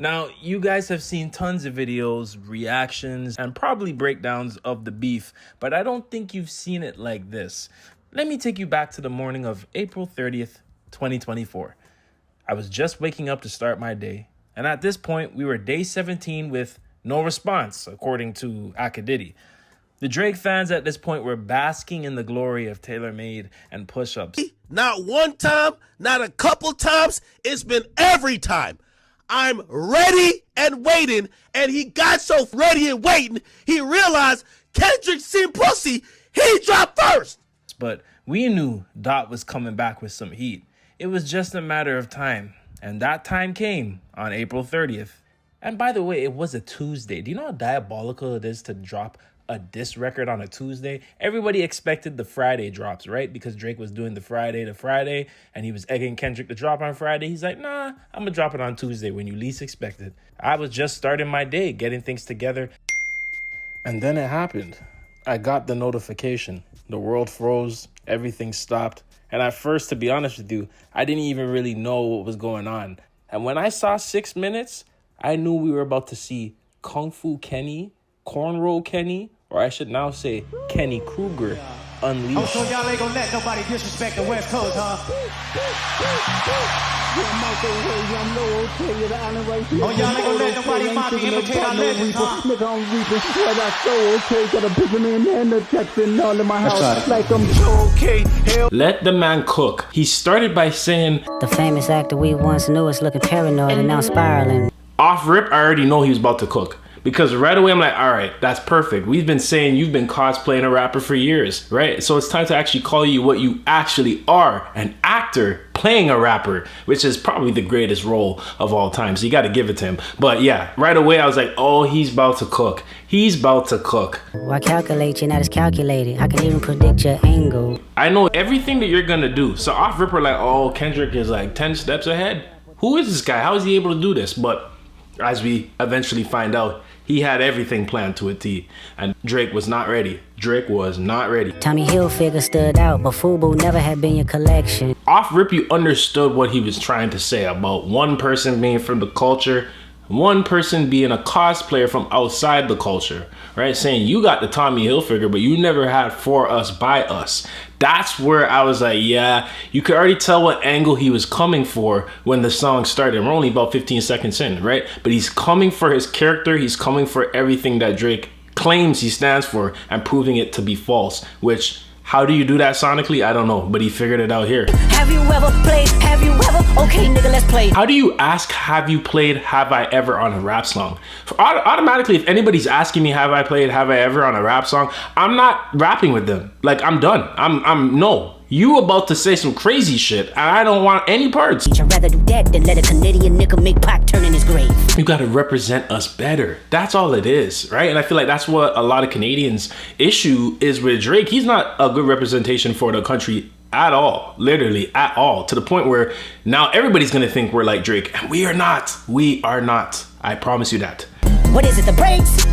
Now, you guys have seen tons of videos, reactions, and probably breakdowns of the beef, but I don't think you've seen it like this. Let me take you back to the morning of April 30th, 2024. I was just waking up to start my day, and at this point, we were day 17 with no response, according to Akadidi. The Drake fans at this point were basking in the glory of tailor-made and push-ups. Not one time, not a couple times, it's been every time. I'm ready and waiting, and he got so ready and waiting, he realized Kendrick seen pussy, he dropped first. But we knew Dot was coming back with some heat. It was just a matter of time, and that time came on April 30th. And by the way, it was a Tuesday. Do you know how diabolical it is to drop a diss record on a Tuesday? Everybody expected the Friday drops, right? Because Drake was doing the Friday, and he was egging Kendrick to drop on Friday. He's like, nah, I'm gonna drop it on Tuesday when you least expect it. I was just starting my day, getting things together. And then it happened. I got the notification. The world froze, everything stopped. And at first, to be honest with you, I didn't even really know what was going on. And when I saw 6 minutes, I knew we were about to see Kung Fu Kenny, Cornrow Kenny, or I should now say Kenny Kruger, unleashed. Oh, so y'all ain't gonna let nobody disrespect the West Coast, huh? Oh, y'all ain't gonna let nobody mock and imitate our legends, huh? Nigga, I'm reaping what I sow, okay. Got a picture and a Texan all in my house. Like I'm okay. Hell. Let the man cook. He started by saying, the famous actor we once knew is looking paranoid and now spiraling. Off rip, I already know he was about to cook. Because right away I'm like, all right, that's perfect. We've been saying you've been cosplaying a rapper for years, right? So it's time to actually call you what you actually are, an actor playing a rapper, which is probably the greatest role of all time. So you got to give it to him. But yeah, right away I was like, oh, he's about to cook. He's about to cook. Why calculate you? Not as calculated. I can even predict your angle. I know everything that you're going to do. So off rip, we're like, oh, Kendrick is like 10 steps ahead. Who is this guy? How is he able to do this? But as we eventually find out, he had everything planned to a T, and Drake was not ready. Drake was not ready. Tommy Hilfiger stood out, but FUBU never had been your collection. Off rip, you understood what he was trying to say about one person being from the culture, one person being a cosplayer from outside the culture, right? Saying you got the Tommy Hilfiger, but you never had for us, by us. That's where I was like, yeah, you could already tell what angle he was coming for when the song started. We're only about 15 seconds in, right? But he's coming for his character. He's coming for everything that Drake claims he stands for and proving it to be false, which, how do you do that sonically? I don't know, but he figured it out here. Have you ever played? Have you ever? Okay, nigga, let's play. How do you ask, have you played Have I Ever on a rap song? Automatically, if anybody's asking me, have I played Have I Ever on a rap song, I'm not rapping with them. Like, I'm done. No. You about to say some crazy shit, and I don't want any parts. I'd rather do that than let a Canadian nigga make Pac turn in his grave. You gotta represent us better. That's all it is, right? And I feel like that's what a lot of Canadians' issue is with Drake. He's not a good representation for the country at all, literally at all, to the point where now everybody's gonna think we're like Drake, and we are not. We are not. I promise you that. What is it, the brakes?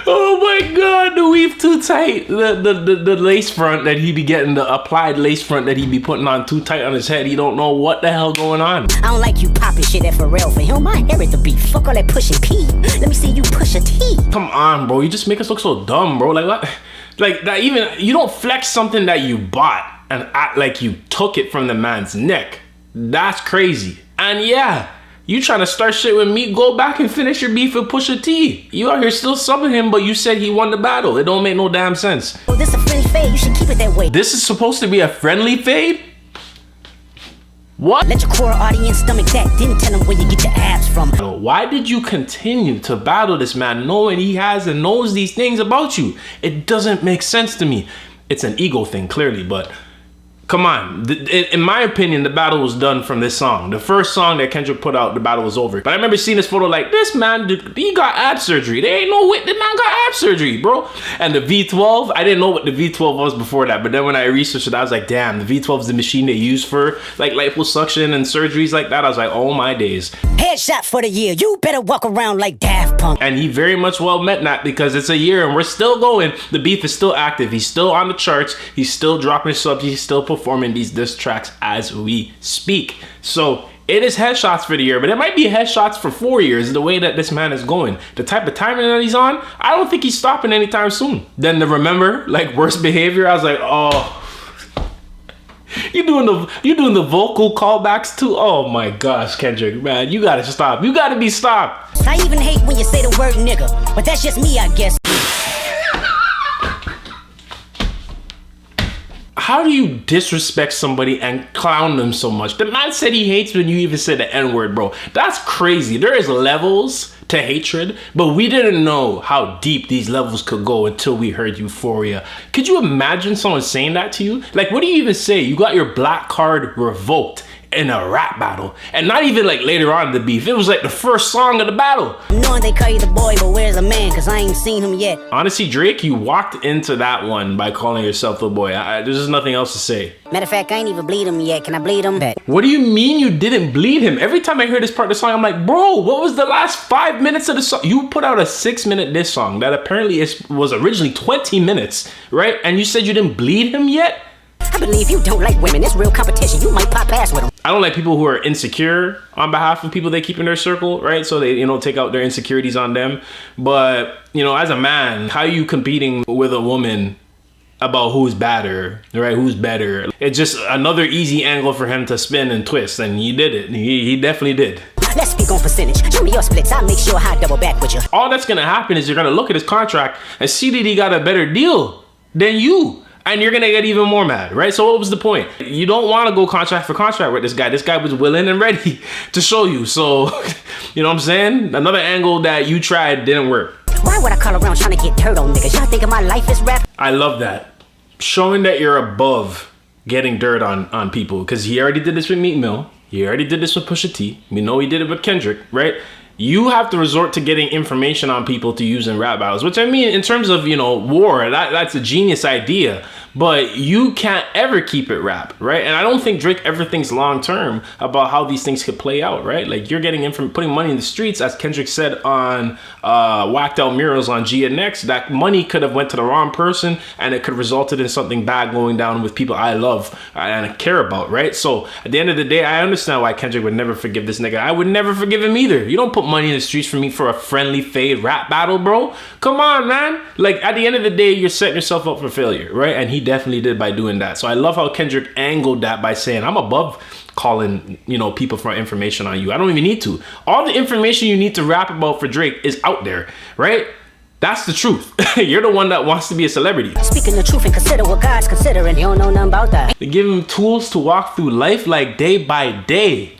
Oh my God, the weave too tight. The lace front that he be getting, the applied lace front that he be putting on too tight on his head. He don't know what the hell going on. I don't like you popping shit at Pharrell. For him, I inherit the beef. Fuck all that pushing P. Let me see you push a T. Come on, bro. You just make us look so dumb, bro. Like what? Like that even, you don't flex something that you bought and act like you took it from the man's neck. That's crazy. And yeah, you trying to start shit with me, go back and finish your beef with Pusha T. You out here still subbing him, but you said he won the battle. It don't make no damn sense. Oh, this a friendly fade. You should keep it that way. This is supposed to be a friendly fade? What? Let your core audience stomach that. Then tell them where you get your abs from. Why did you continue to battle this man knowing he has and knows these things about you? It doesn't make sense to me. It's an ego thing, clearly, but come on. In my opinion, the battle was done from this song. The first song that Kendrick put out, the battle was over. But I remember seeing this photo like, this man, he got ab surgery. There ain't no way, the man got ab surgery, bro. And the V12, I didn't know what the V12 was before that. But then when I researched it, I was like, damn, the V12 is the machine they use for like liposuction and surgeries like that. I was like, oh my days. Headshot for the year. You better walk around like Daft Punk. And he very much well meant that, because it's a year and we're still going. The beef is still active. He's still on the charts. He's still dropping subs. He's still performing these diss tracks as we speak. So It is headshots for the year, but it might be headshots for 4 years, the way that this man is going. The type of timing that he's on, I don't think he's stopping anytime soon. Then the Remember, like, worst behavior, I was like, oh. You doing the vocal callbacks too? Oh my gosh, Kendrick, man, you gotta stop. You gotta be stopped. I even hate when you say the word nigga, but that's just me, I guess. How do you disrespect somebody and clown them so much? The man said he hates when you even say the N-word, bro. That's crazy. There is levels to hatred, but we didn't know how deep these levels could go until we heard Euphoria. Could you imagine someone saying that to you? Like, what do you even say? You got your black card revoked in a rap battle, and not even like later on in the beef. It was like the first song of the battle. Knowing they call you the boy, but where's the man? Cause I ain't seen him yet. Honestly, Drake, you walked into that one by calling yourself the boy. There's just nothing else to say. Matter of fact, I ain't even bleed him yet. Can I bleed him? What do you mean you didn't bleed him? Every time I hear this part of the song, I'm like, bro, what was the last 5 minutes of the song? You put out a 6-minute diss song that apparently was originally 20 minutes, right? And you said you didn't bleed him yet? I believe you don't like women. It's real competition. You might pop ass with them. I don't like people who are insecure on behalf of people they keep in their circle, right? So they, take out their insecurities on them. But, as a man, how are you competing with a woman about who's badder, right? Who's better? It's just another easy angle for him to spin and twist, and he did it. He definitely did. Let's speak on percentage. Show me your splits. I'll make sure I double back with you. All that's gonna happen is you're gonna look at his contract and see that he got a better deal than you. And you're gonna get even more mad, right? So what was the point? You don't wanna go contract for contract with this guy. This guy was willing and ready to show you. So, you know what I'm saying? Another angle that you tried didn't work. Why would I call around trying to get dirt on niggas? Y'all thinking my life is rap? I love that. Showing that you're above getting dirt on people. Because he already did this with Meek Mill. He already did this with Pusha T. We know he did it with Kendrick, right? You have to resort to getting information on people to use in rap battles, which I mean, in terms of, war, that's a genius idea. But you can't ever keep it rap, right? And I don't think Drake ever thinks long term about how these things could play out, right? Like, you're getting putting money in the streets, as Kendrick said on Whacked Out Murals on G and X. That money could have went to the wrong person, and it could have resulted in something bad going down with people I love and I care about, right? So at the end of the day, I understand why Kendrick would never forgive this nigga. I would never forgive him either. You don't put money in the streets for me for a friendly fade rap battle, bro. Come on, man. Like, at the end of the day, you're setting yourself up for failure, right? And he definitely did by doing that. So I love how Kendrick angled that by saying, I'm above calling, people for information on you. I don't even need to. All the information you need to rap about for Drake is out there, right? That's the truth. You're the one that wants to be a celebrity. Speaking the truth and consider what God's considering. You don't know nothing about that. They give him tools to walk through life like day by day.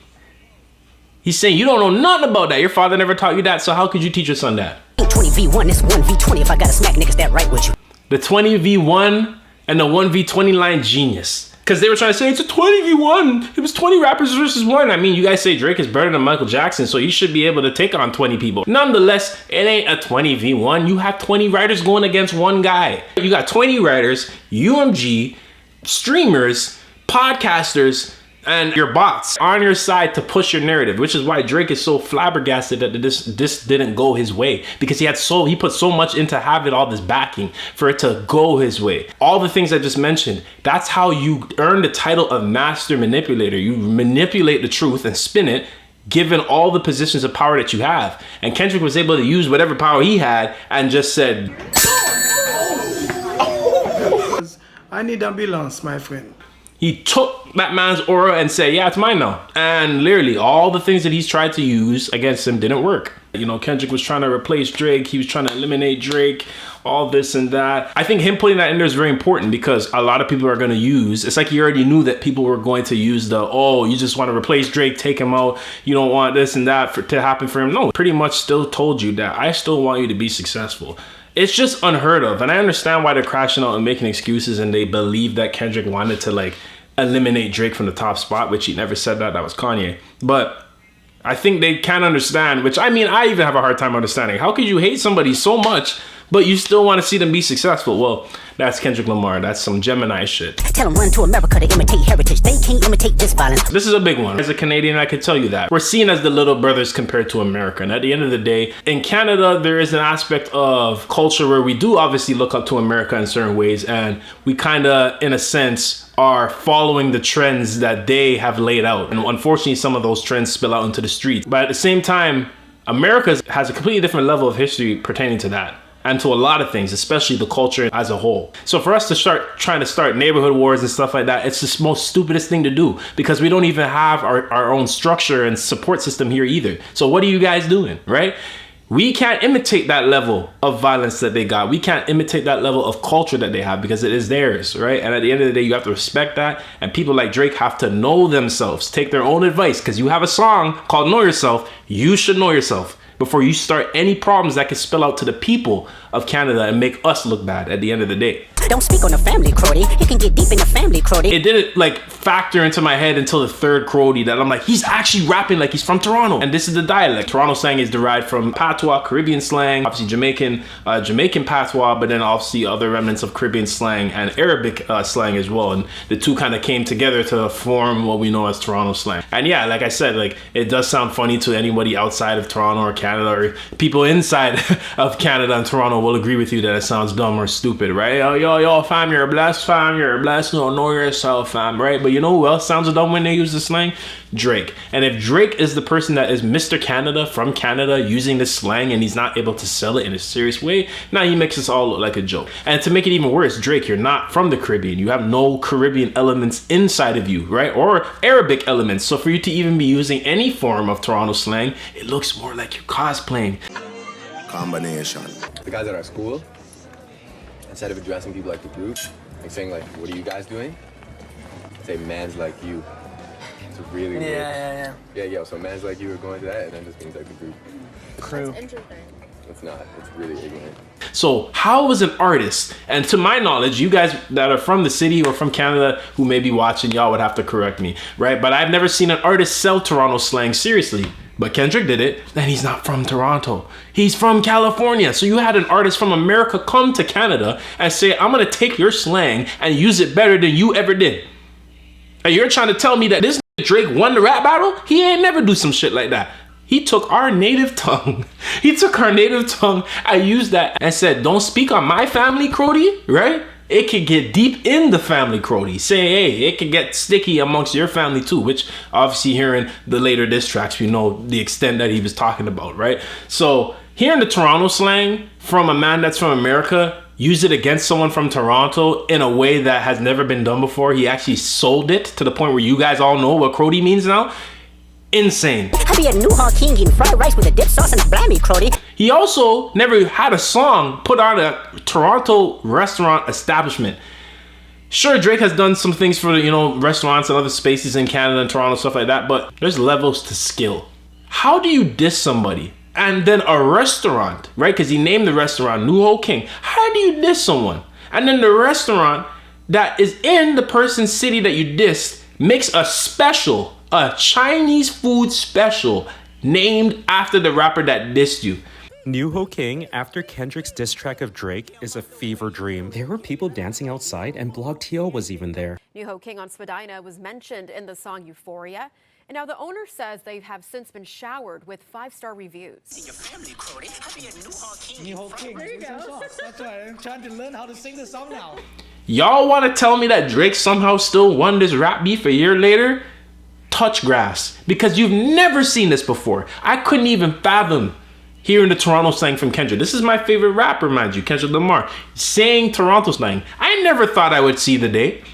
He's saying, you don't know nothing about that. Your father never taught you that, so how could you teach your son that? 20v1, it's 1v20 if I gotta smack niggas that right with you. The 20v1 and the 1v20 line, genius. Because they were trying to say, it's a 20v1. It was 20 rappers versus one. I mean, you guys say Drake is better than Michael Jackson, so you should be able to take on 20 people. Nonetheless, it ain't a 20v1. You have 20 writers going against one guy. You got 20 writers, UMG, streamers, podcasters, and your bots on your side to push your narrative, which is why Drake is so flabbergasted that this didn't go his way, because he put so much into having all this backing for it to go his way. All the things I just mentioned, that's how you earn the title of master manipulator. You manipulate the truth and spin it, given all the positions of power that you have. And Kendrick was able to use whatever power he had and just said, I need ambulance, my friend. He took that man's aura and said, yeah, it's mine now. And literally all the things that he's tried to use against him didn't work. Kendrick was trying to replace Drake. He was trying to eliminate Drake, all this and that. I think him putting that in there is very important, because a lot of people are going to use, it's like he already knew that people were going to use you just want to replace Drake, take him out. You don't want this and that to happen for him. No, pretty much still told you that I still want you to be successful. It's just unheard of. And I understand why they're crashing out and making excuses, and they believe that Kendrick wanted to eliminate Drake from the top spot, which he never said that. That was Kanye. But I think they can't understand, which I mean, I even have a hard time understanding. How could you hate somebody so much but you still want to see them be successful. Well, that's Kendrick Lamar. That's some Gemini shit. Tell them run to America to imitate heritage. They can't imitate this violence. This is a big one. As a Canadian, I can tell you that. We're seen as the little brothers compared to America. And at the end of the day, in Canada, there is an aspect of culture where we do obviously look up to America in certain ways. And we kind of, in a sense, are following the trends that they have laid out. And unfortunately, some of those trends spill out into the streets. But at the same time, America has a completely different level of history pertaining to that. And to a lot of things, especially the culture as a whole. So for us to start trying to start neighborhood wars and stuff like that, it's the most stupidest thing to do because we don't even have our own structure and support system here either. So what are you guys doing, right? We can't imitate that level of violence that they got. We can't imitate that level of culture that they have because it is theirs, right? And at the end of the day, you have to respect that. And people like Drake have to know themselves, take their own advice, because you have a song called Know Yourself. You should know yourself before you start any problems that could spill out to the people of Canada and make us look bad at the end of the day. Don't speak on the family, Crody. You can get deep in the family, Crody. It didn't like factor into my head until the third Crody that I'm like, he's actually rapping like he's from Toronto. And this is the dialect. Toronto slang is derived from patois, Caribbean slang, obviously Jamaican patois, but then obviously other remnants of Caribbean slang and Arabic slang as well. And the two kind of came together to form what we know as Toronto slang. And yeah, like I said, like it does sound funny to anybody outside of Toronto or Canada, or people inside of Canada and Toronto will agree with you that it sounds dumb or stupid, right? Yo, fam, you're blessed, fam, you're blessed. No, know yourself, fam, right? But you know who else sounds dumb when they use the slang? Drake. And if Drake is the person that is Mr. Canada from Canada using this slang and he's not able to sell it in a serious way, now he makes us all look like a joke. And to make it even worse, Drake, you're not from the Caribbean. You have no Caribbean elements inside of you, right? Or Arabic elements. So for you to even be using any form of Toronto slang, it looks more like you're cosplaying. Combination. The guys at our school, instead of addressing people like the group, like saying like, what are you guys doing? Say man's like you. It's really weird. Yeah, so man's like you are going to that, and then just means like the group. Crew. That's interesting. It's not. It's really ignorant. So how is an artist, and to my knowledge, you guys that are from the city or from Canada who may be watching, y'all would have to correct me, right? But I've never seen an artist sell Toronto slang seriously. But Kendrick did it, and he's not from Toronto. He's from California. So you had an artist from America come to Canada and say, I'm gonna take your slang and use it better than you ever did. And you're trying to tell me that this Drake won the rap battle? He ain't never do some shit like that. He took our native tongue. He took our native tongue and used that and said, don't speak on my family, Crody, right? It could get deep in the family, Crody. Say, hey, it could get sticky amongst your family too, which obviously hearing the later diss tracks, we know the extent that he was talking about, right? So hearing the Toronto slang from a man that's from America, use it against someone from Toronto in a way that has never been done before. He actually sold it to the point where you guys all know what Crody means now. Insane. I be at New Hall King eating fried rice with a dip sauce and a blammy, Crody. He also never had a song put on a Toronto restaurant establishment. Sure, Drake has done some things for, you know, restaurants and other spaces in Canada and Toronto, stuff like that, but there's levels to skill. How do you diss somebody? And then a restaurant, right? Because he named the restaurant New Hall King. How do you diss someone? And then the restaurant that is in the person's city that you dissed makes a special, a Chinese food special named after the rapper that dissed you. New Ho King, after Kendrick's diss track of Drake, is a fever dream. There were people dancing outside, and Blog TO was even there. New Ho King on Spadina was mentioned in the song Euphoria. And now the owner says they have since been showered with 5-star reviews. Your family, Crody. I be at New Hall King. New Hall King. There you go. That's right. I'm trying to learn how to sing the song now. Y'all want to tell me that Drake somehow still won this rap beef a year later? Touch grass. Because you've never seen this before. I couldn't even fathom hearing the Toronto slang from Kendrick. This is my favorite rapper, mind you, Kendrick Lamar, saying Toronto slang. I never thought I would see the day.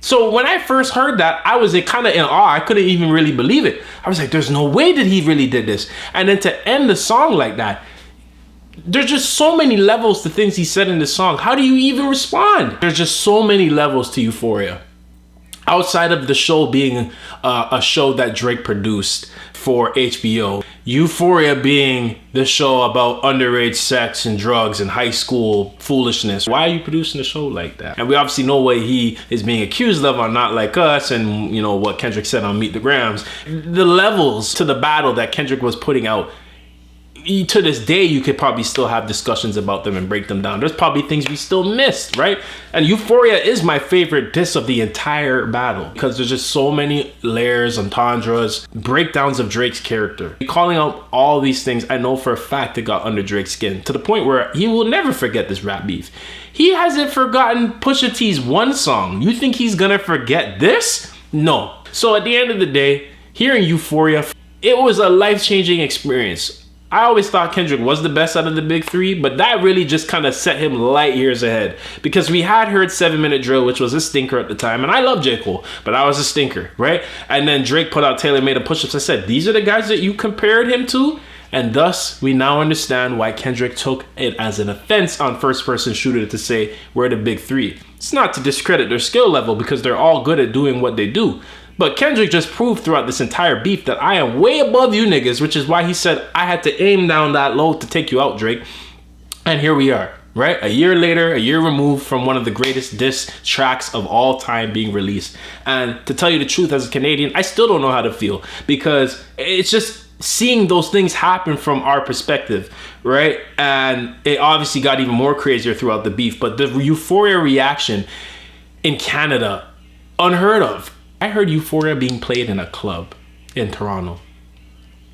So when I first heard that, I was kind of in awe. I couldn't even really believe it. I was like, there's no way that he really did this. And then to end the song like that, there's just so many levels to things he said in the song. How do you even respond? There's just so many levels to Euphoria. Outside of the show being a show that Drake produced for HBO, Euphoria being the show about underage sex and drugs and high school foolishness. Why are you producing a show like that? And we obviously know what he is being accused of on Not Like Us, and you know what Kendrick said on Meet the Grams. The levels to the battle that Kendrick was putting out, to this day, you could probably still have discussions about them and break them down. There's probably things we still missed, right? And Euphoria is my favorite diss of the entire battle because there's just so many layers, entendres, breakdowns of Drake's character. Calling out all these things, I know for a fact it got under Drake's skin to the point where he will never forget this rap beef. He hasn't forgotten Pusha T's one song. You think he's gonna forget this? No. So at the end of the day, hearing Euphoria, it was a life-changing experience. I always thought Kendrick was the best out of the big three, but that really just kind of set him light years ahead because we had heard 7 Minute Drill, which was a stinker at the time, and I love J. Cole, but I was a stinker, right? And then Drake put out Taylor Made a Push-Ups. I said, these are the guys that you compared him to? And thus, we now understand why Kendrick took it as an offense on First Person Shooter to say, we're the big three. It's not to discredit their skill level because they're all good at doing what they do. But Kendrick just proved throughout this entire beef that I am way above you niggas, which is why he said I had to aim down that low to take you out, Drake. And here we are, right? A year later, a year removed from one of the greatest diss tracks of all time being released. And to tell you the truth, as a Canadian, I still don't know how to feel because it's just seeing those things happen from our perspective, right? And it obviously got even more crazier throughout the beef, but the Euphoria reaction in Canada, unheard of. I heard Euphoria being played in a club in Toronto.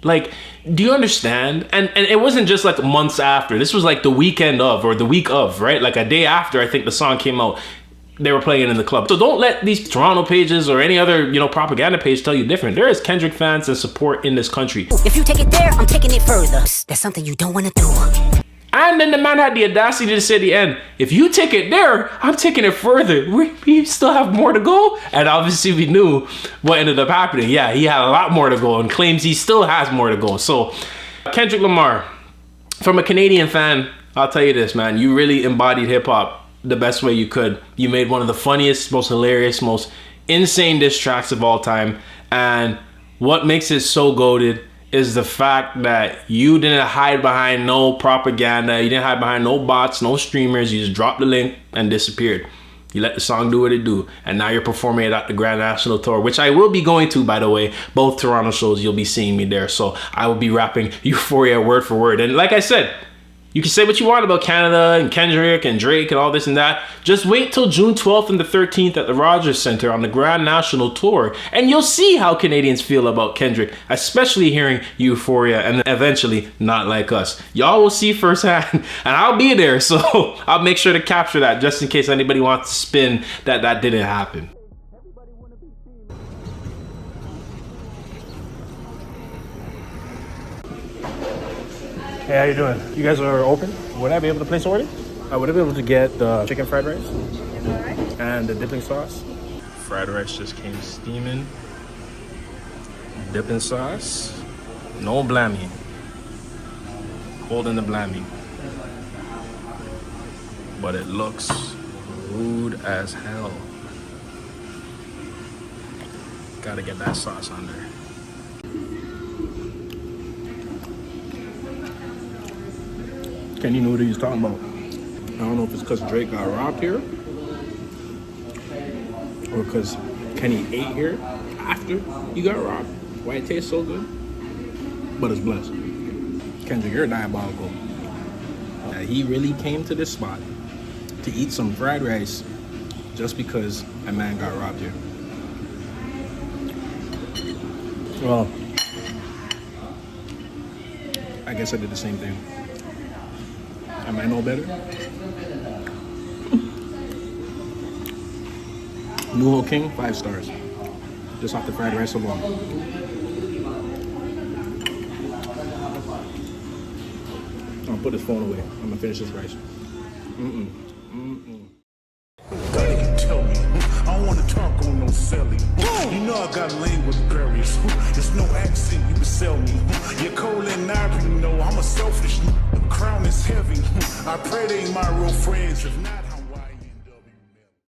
Like, do you understand? And it wasn't just like months after. This was like the weekend of, or the week of, right? Like a day after I think the song came out, they were playing it in the club. So don't let these Toronto pages or any other, propaganda page tell you different. There is Kendrick fans and support in this country. If you take it there, I'm taking it further. That's something you don't want to do. And then the man had the audacity to say at the end, if you take it there, I'm taking it further. We still have more to go. And obviously we knew what ended up happening. Yeah, he had a lot more to go and claims he still has more to go. So Kendrick Lamar, from a Canadian fan, I'll tell you this, man, you really embodied hip hop the best way you could. You made one of the funniest, most hilarious, most insane diss tracks of all time. And what makes it so goated is the fact that you didn't hide behind no propaganda. You didn't hide behind no bots, no streamers. You just dropped the link and disappeared. You let the song do what it do. And now you're performing it at the Grand National Tour, which I will be going to, by the way. Both Toronto shows, you'll be seeing me there. So I will be rapping Euphoria word for word. And like I said, you can say what you want about Canada and Kendrick and Drake and all this and that. Just wait till June 12th and the 13th at the Rogers Centre on the Grand National Tour, and you'll see how Canadians feel about Kendrick, especially hearing Euphoria and eventually Not Like Us. Y'all will see firsthand, and I'll be there, so I'll make sure to capture that just in case anybody wants to spin that didn't happen. Hey, how you doing? You guys are open? Would I be able to place an order? Would I be able to get the chicken fried rice? And the dipping sauce? Fried rice just came steaming. Dipping sauce. No blammy. Holding the blammy. But it looks rude as hell. Gotta get that sauce on there. Kenny knew what he was talking about. I don't know if it's because Drake got robbed here or because Kenny ate here after he got robbed. Why it tastes so good? But it's blessed. Kendrick, you're diabolical. He really came to this spot to eat some fried rice just because a man got robbed here. Well, I guess I did the same thing. Am I no better? Nuho King, 5 stars. Just off the fried rice alone. I'll put this phone away. I'm gonna finish this rice. Tell me, I don't wanna talk on no selling. You know I got language barriers. There's no accent you can sell me. You're cold and ivory, you know I'm a selfish. The crown is heavy. I pray they ain't my real friends. If not,